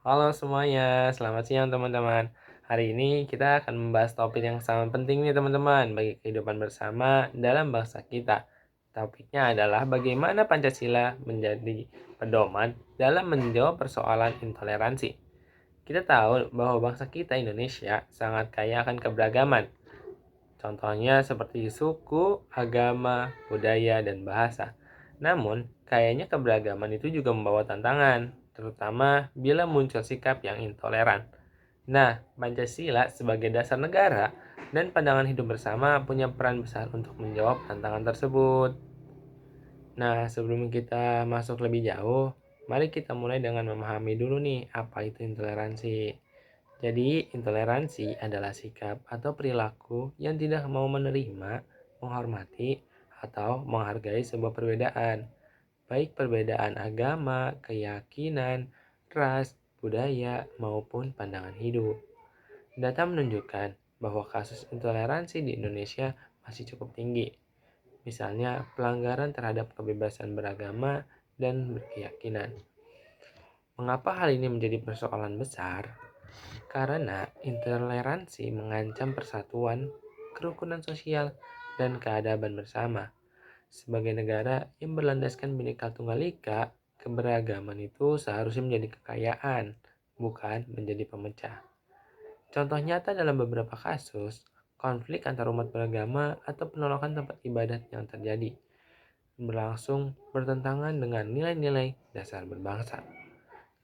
Halo semuanya, selamat siang teman-teman. Hari ini kita akan membahas topik yang sangat penting nih teman-teman bagi kehidupan bersama dalam bangsa kita. Topiknya adalah bagaimana Pancasila menjadi pedoman dalam menjawab persoalan intoleransi. Kita tahu bahwa bangsa kita Indonesia sangat kaya akan keberagaman. Contohnya seperti suku, agama, budaya, dan bahasa. Namun, kayaknya keberagaman itu juga membawa tantangan, terutama bila muncul sikap yang intoleran. Nah, Pancasila sebagai dasar negara dan pandangan hidup bersama punya peran besar untuk menjawab tantangan tersebut. Nah, sebelum kita masuk lebih jauh, mari kita mulai dengan memahami dulu nih apa itu intoleransi. Jadi, intoleransi adalah sikap atau perilaku yang tidak mau menerima, menghormati, atau menghargai sebuah perbedaan, baik perbedaan agama, keyakinan, ras, budaya, maupun pandangan hidup. Data menunjukkan bahwa kasus intoleransi di Indonesia masih cukup tinggi. Misalnya, pelanggaran terhadap kebebasan beragama dan berkeyakinan. Mengapa hal ini menjadi persoalan besar? Karena intoleransi mengancam persatuan, kerukunan sosial, dan keadaban bersama. Sebagai negara yang berlandaskan Bhinneka Tunggal Ika, keberagaman itu seharusnya menjadi kekayaan, bukan menjadi pemecah. Contoh nyata dalam beberapa kasus, konflik antar umat beragama atau penolakan tempat ibadat yang terjadi berlangsung bertentangan dengan nilai-nilai dasar berbangsa.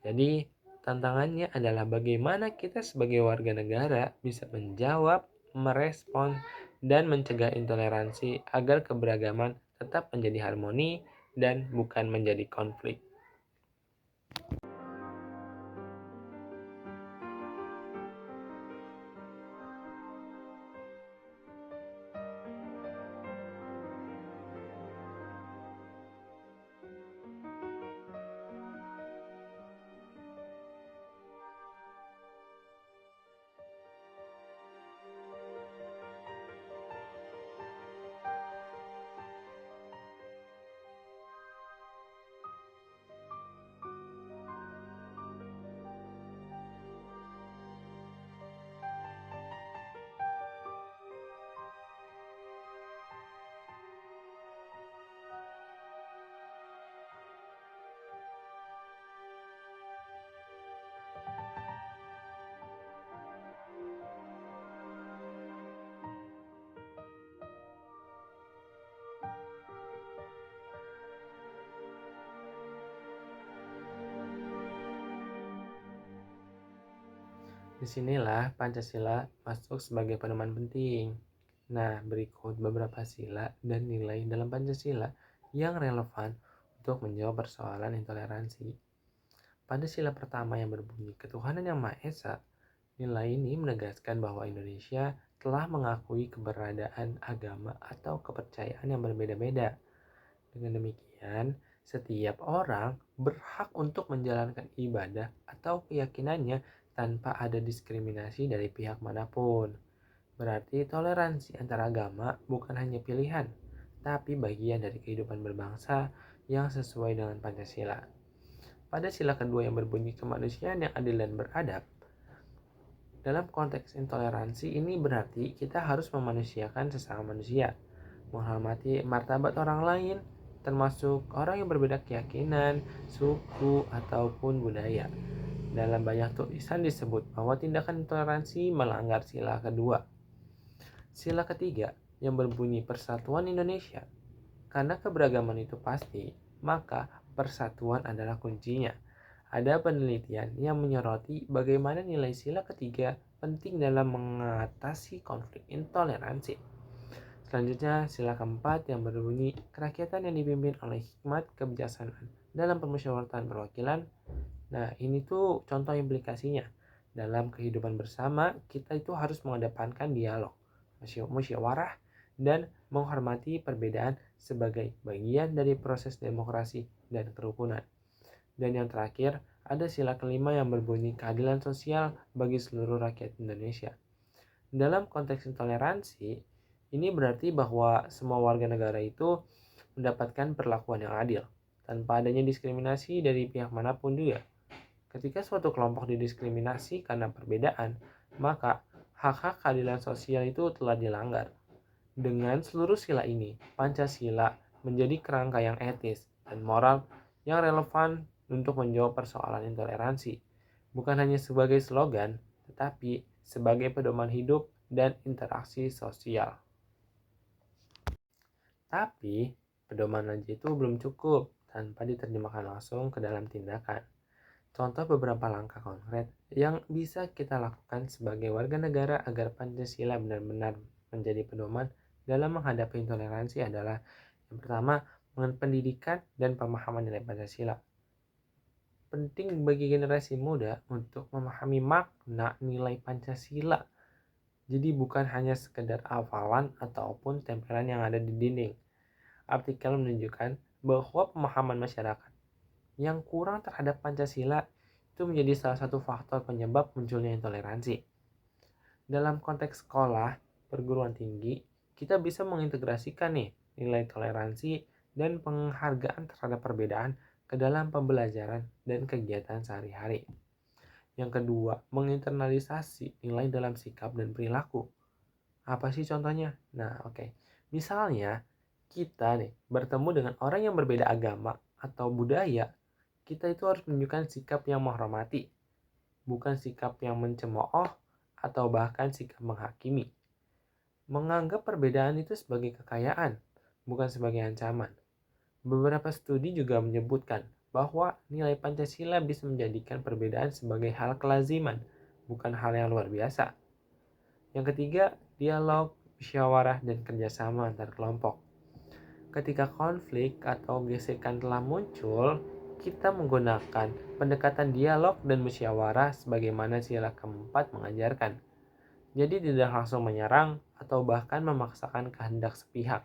Jadi, tantangannya adalah bagaimana kita sebagai warga negara bisa menjawab, merespon, dan mencegah intoleransi agar keberagaman tetap menjadi harmoni dan bukan menjadi konflik. Disinilah Pancasila masuk sebagai pedoman penting. Nah, berikut beberapa sila dan nilai dalam Pancasila yang relevan untuk menjawab persoalan intoleransi. Pada sila pertama yang berbunyi ketuhanan yang Maha Esa, nilai ini menegaskan bahwa Indonesia telah mengakui keberadaan agama atau kepercayaan yang berbeda-beda. Dengan demikian, setiap orang berhak untuk menjalankan ibadah atau keyakinannya tanpa ada diskriminasi dari pihak manapun. Berarti toleransi antar agama bukan hanya pilihan, tapi bagian dari kehidupan berbangsa yang sesuai dengan Pancasila. Pada sila kedua yang berbunyi kemanusiaan yang adil dan beradab, dalam konteks intoleransi ini berarti kita harus memanusiakan sesama manusia, menghormati martabat orang lain, termasuk orang yang berbeda keyakinan, suku, ataupun budaya. Dalam banyak tulisan disebut bahwa tindakan intoleransi melanggar sila kedua. Sila ketiga yang berbunyi Persatuan Indonesia. Karena keberagaman itu pasti, maka persatuan adalah kuncinya. Ada penelitian yang menyoroti bagaimana nilai sila ketiga penting dalam mengatasi konflik intoleransi. Selanjutnya, sila keempat yang berbunyi kerakyatan yang dipimpin oleh hikmat kebijaksanaan dalam permusyawaratan perwakilan. Nah, ini tuh contoh implikasinya. Dalam kehidupan bersama, kita itu harus mengedepankan dialog, musyawarah, dan menghormati perbedaan sebagai bagian dari proses demokrasi dan kerukunan. Dan yang terakhir, ada sila kelima yang berbunyi keadilan sosial bagi seluruh rakyat Indonesia. Dalam konteks intoleransi, ini berarti bahwa semua warga negara itu mendapatkan perlakuan yang adil, tanpa adanya diskriminasi dari pihak manapun juga. Ketika suatu kelompok didiskriminasi karena perbedaan, maka hak-hak keadilan sosial itu telah dilanggar. Dengan seluruh sila ini, Pancasila menjadi kerangka yang etis dan moral yang relevan untuk menjawab persoalan intoleransi, bukan hanya sebagai slogan, tetapi sebagai pedoman hidup dan interaksi sosial. Tapi, pedoman aja itu belum cukup tanpa diterjemahkan langsung ke dalam tindakan. Contoh beberapa langkah konkret yang bisa kita lakukan sebagai warga negara agar Pancasila benar-benar menjadi pedoman dalam menghadapi intoleransi adalah yang pertama, pendidikan dan pemahaman nilai Pancasila. Penting bagi generasi muda untuk memahami makna nilai Pancasila. Jadi bukan hanya sekedar hafalan ataupun tempelan yang ada di dinding. Artikel menunjukkan bahwa pemahaman masyarakat yang kurang terhadap Pancasila itu menjadi salah satu faktor penyebab munculnya intoleransi. Dalam konteks sekolah, perguruan tinggi, kita bisa mengintegrasikan nih nilai toleransi dan penghargaan terhadap perbedaan ke dalam pembelajaran dan kegiatan sehari-hari. Yang kedua, menginternalisasi nilai dalam sikap dan perilaku. Apa sih contohnya? Nah, oke. Misalnya, kita nih bertemu dengan orang yang berbeda agama atau budaya, kita itu harus menunjukkan sikap yang menghormati, bukan sikap yang mencemooh atau bahkan sikap menghakimi. Menganggap perbedaan itu sebagai kekayaan, bukan sebagai ancaman. Beberapa studi juga menyebutkan bahwa nilai Pancasila bisa menjadikan perbedaan sebagai hal kelaziman, bukan hal yang luar biasa. Yang ketiga, dialog, musyawarah, dan kerjasama antar kelompok. Ketika konflik atau gesekan telah muncul, kita menggunakan pendekatan dialog dan musyawarah sebagaimana sila keempat mengajarkan. Jadi tidak langsung menyerang atau bahkan memaksakan kehendak sepihak.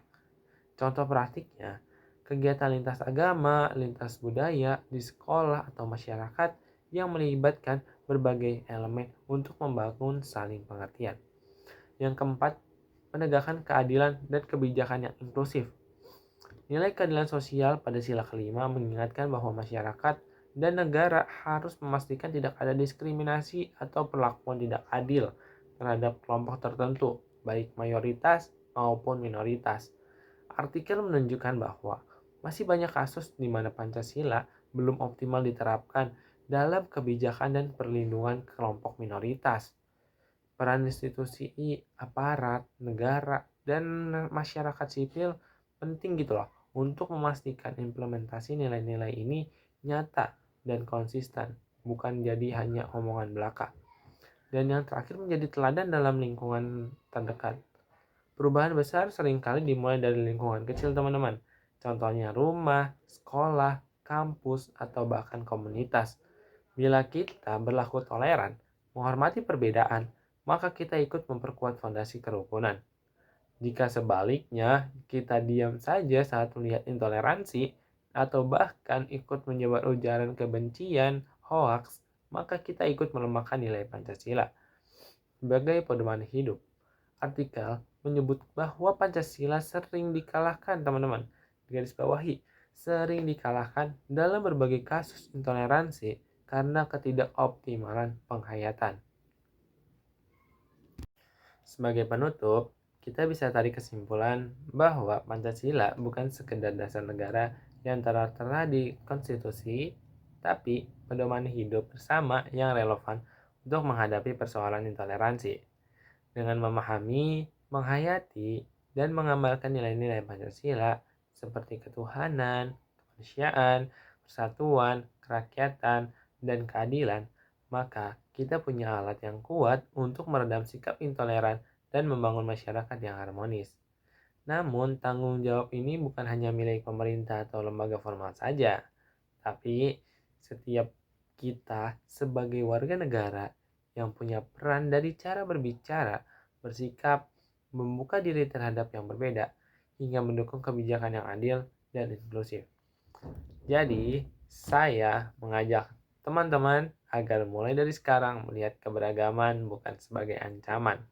Contoh praktiknya, kegiatan lintas agama, lintas budaya di sekolah atau masyarakat yang melibatkan berbagai elemen untuk membangun saling pengertian. Yang keempat, penegakan keadilan dan kebijakan yang inklusif. Nilai keadilan sosial pada sila kelima mengingatkan bahwa masyarakat dan negara harus memastikan tidak ada diskriminasi atau perlakuan tidak adil terhadap kelompok tertentu, baik mayoritas maupun minoritas. Artikel menunjukkan bahwa masih banyak kasus di mana Pancasila belum optimal diterapkan dalam kebijakan dan perlindungan kelompok minoritas. Peran institusi aparat, negara, dan masyarakat sipil penting gitu loh untuk memastikan implementasi nilai-nilai ini nyata dan konsisten, bukan jadi hanya omongan belaka. Dan yang terakhir menjadi teladan dalam lingkungan terdekat. Perubahan besar seringkali dimulai dari lingkungan kecil teman-teman. Contohnya rumah, sekolah, kampus, atau bahkan komunitas. Bila kita berlaku toleran, menghormati perbedaan, maka kita ikut memperkuat fondasi kerukunan. Jika sebaliknya, kita diam saja saat melihat intoleransi, atau bahkan ikut menyebar ujaran kebencian, hoaks, maka kita ikut melemahkan nilai Pancasila. Sebagai pedoman hidup, artikel menyebut bahwa Pancasila sering dikalahkan teman-teman. Garis bawahi, sering dikalahkan dalam berbagai kasus intoleransi karena ketidakoptimalan penghayatan. Sebagai penutup, kita bisa tarik kesimpulan bahwa Pancasila bukan sekedar dasar negara yang tertera di konstitusi, tapi pedoman hidup bersama yang relevan untuk menghadapi persoalan intoleransi. Dengan memahami, menghayati, dan mengamalkan nilai-nilai Pancasila seperti ketuhanan, kemanusiaan, persatuan, kerakyatan, dan keadilan, maka kita punya alat yang kuat untuk meredam sikap intoleran dan membangun masyarakat yang harmonis. Namun, tanggung jawab ini bukan hanya milik pemerintah atau lembaga formal saja, tapi setiap kita sebagai warga negara yang punya peran dari cara berbicara, bersikap, membuka diri terhadap yang berbeda, hingga mendukung kebijakan yang adil dan inklusif. Jadi, saya mengajak teman-teman agar mulai dari sekarang melihat keberagaman bukan sebagai ancaman,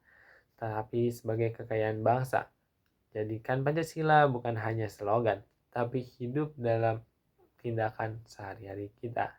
tetapi sebagai kekayaan bangsa. Jadikan Pancasila bukan hanya slogan, tapi hidup dalam tindakan sehari-hari kita.